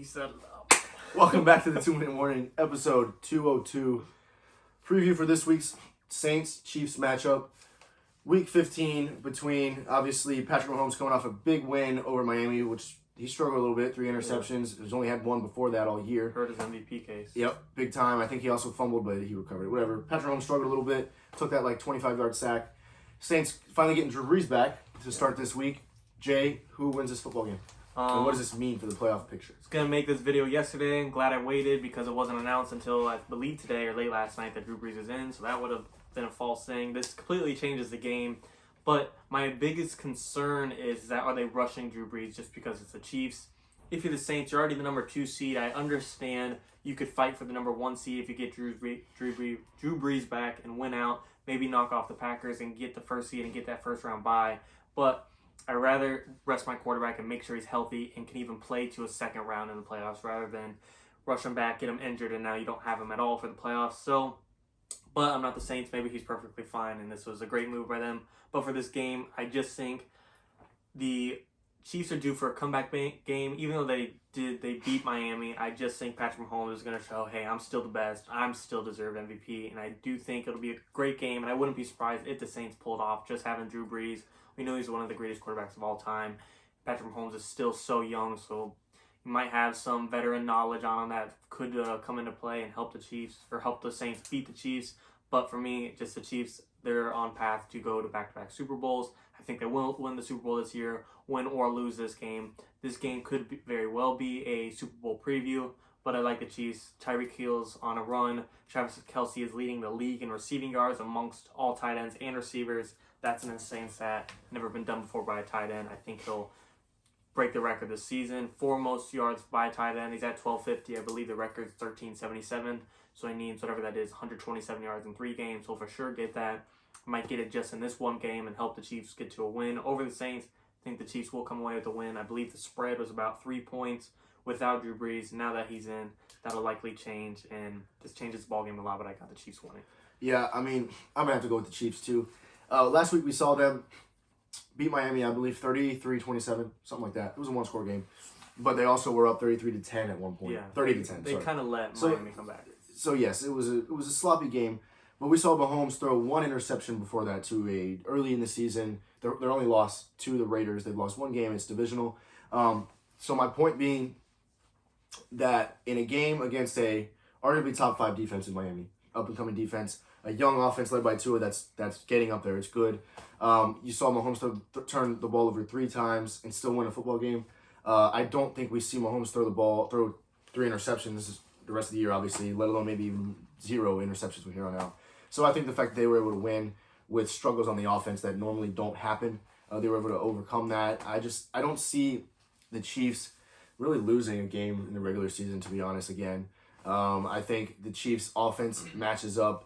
He set it up. Welcome back to the 2 Minute Warning, episode 202. Preview for this week's Saints-Chiefs matchup. Week 15 between, obviously, Patrick Mahomes coming off a big win over Miami, which he struggled a little bit, 3 interceptions. He's only had one before that all year. Hurt his MVP case. Yep, big time. I think he also fumbled, but he recovered it. Whatever. Patrick Mahomes struggled a little bit, took that 25-yard sack. Saints finally getting Drew Brees back to start this week. Jay, who wins this football game? And what does this mean for the playoff picture? I was going to make this video yesterday. I'm glad I waited because it wasn't announced until I believe today or late last night that Drew Brees is in. So that would have been a false thing. This completely changes the game. But my biggest concern is that are they rushing Drew Brees just because it's the Chiefs? If you're the Saints, you're already the number 2 seed. I understand you could fight for the number 1 seed if you get Drew Brees back and win out. Maybe knock off the Packers and get the first seed and get that first round bye. But I'd rather rest my quarterback and make sure he's healthy and can even play to a second round in the playoffs rather than rush him back, get him injured, and now you don't have him at all for the playoffs. So, but I'm not the Saints. Maybe he's perfectly fine, and this was a great move by them. But for this game, I just think the Chiefs are due for a comeback game. Even though they beat Miami, I just think Patrick Mahomes is going to show, hey, I'm still the best. I'm still deserve MVP, and I do think it'll be a great game, and I wouldn't be surprised if the Saints pulled off just having Drew Brees. We know he's one of the greatest quarterbacks of all time. Patrick Mahomes is still so young, so he might have some veteran knowledge on him that could come into play and help the Chiefs or help the Saints beat the Chiefs. But for me, just the Chiefs, they're on path to go to back-to-back Super Bowls. I think they will win the Super Bowl this year, win or lose this game. This game could very well be a Super Bowl preview, but I like the Chiefs. Tyreek Hill's on a run. Travis Kelce is leading the league in receiving yards amongst all tight ends and receivers. That's an insane stat. Never been done before by a tight end. I think he'll break the record this season. 4 most yards by a tight end. He's at 1,250. I believe the record's 1,377. So he needs whatever that is, 127 yards in 3 games. He'll for sure get that. Might get it just in this one game and help the Chiefs get to a win over the Saints. I think the Chiefs will come away with a win. I believe the spread was about 3 points without Drew Brees. Now that he's in, that'll likely change, and this changes the ballgame a lot, but I got the Chiefs winning. Yeah, I mean, I'm going to have to go with the Chiefs, too. Last week we saw them beat Miami, I believe, 33-27, something like that. It was a one-score game. But they also were up 33-10 at one point. Yeah, 30-10. They kind of let Miami come back. So, yes, it was a sloppy game. But we saw Mahomes throw 1 interception before that to early in the season. They're only lost to the Raiders. They've lost 1 game. It's divisional. So my point being that in a game against a arguably top 5 defense in Miami, up-and-coming defense, a young offense led by Tua that's getting up there. It's good. You saw Mahomes turn the ball over 3 times and still win a football game. I don't think we see Mahomes throw 3 interceptions the rest of the year, obviously, let alone maybe even 0 interceptions from here on out. So I think the fact that they were able to win with struggles on the offense that normally don't happen, they were able to overcome that. I don't see the Chiefs really losing a game in the regular season, to be honest, again. I think the Chiefs' offense matches up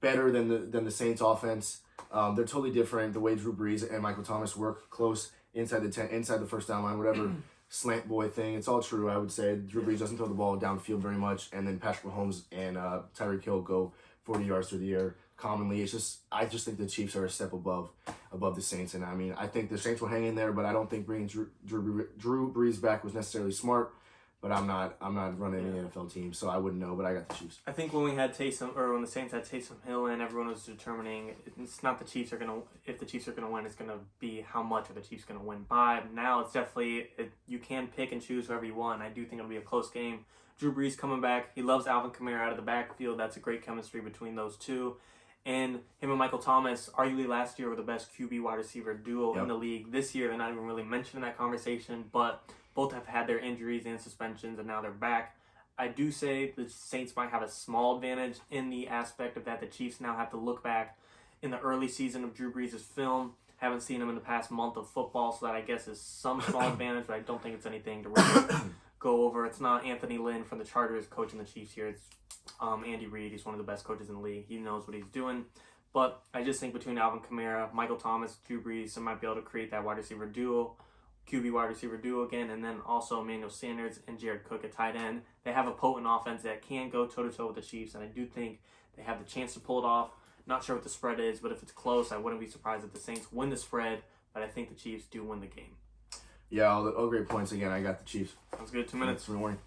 better than the Saints' offense. They're totally different. The way Drew Brees and Michael Thomas work close inside the first down line, whatever slant boy thing. It's all true, I would say. Drew Brees doesn't throw the ball downfield very much, and then Patrick Mahomes and Tyreek Hill go 40 yards through the air commonly. I just think the Chiefs are a step above the Saints, and I mean, I think the Saints will hang in there, but I don't think bringing Drew Brees back was necessarily smart. But I'm not running any NFL team, so I wouldn't know. But I got the Chiefs. I think when the Saints had Taysom Hill in, everyone was determining it's not the Chiefs are gonna. If the Chiefs are gonna win, it's gonna be how much are the Chiefs gonna win by. Now it's definitely you can pick and choose whoever you want. I do think it'll be a close game. Drew Brees coming back. He loves Alvin Kamara out of the backfield. That's a great chemistry between those two. And him and Michael Thomas, arguably last year, were the best QB wide receiver duo in the league. This year, they're not even really mentioned in that conversation, but both have had their injuries and suspensions, and now they're back. I do say the Saints might have a small advantage in the aspect of that the Chiefs now have to look back in the early season of Drew Brees' film. Haven't seen him in the past month of football, so that I guess is some small advantage, but I don't think it's anything to really go over. It's not Anthony Lynn from the Chargers coaching the Chiefs here. It's Andy Reid. He's one of the best coaches in the league. He knows what he's doing. But I just think between Alvin Kamara, Michael Thomas, Drew Brees, they might be able to create that wide receiver duo. QB wide receiver duo again, and then also Emmanuel Sanders and Jared Cook at tight end. They have a potent offense that can go toe-to-toe with the Chiefs, and I do think they have the chance to pull it off. Not sure what the spread is, but if it's close, I wouldn't be surprised if the Saints win the spread, but I think the Chiefs do win the game. Yeah, all great points again. I got the Chiefs. Sounds good. 2 minutes. Thanks for the warning.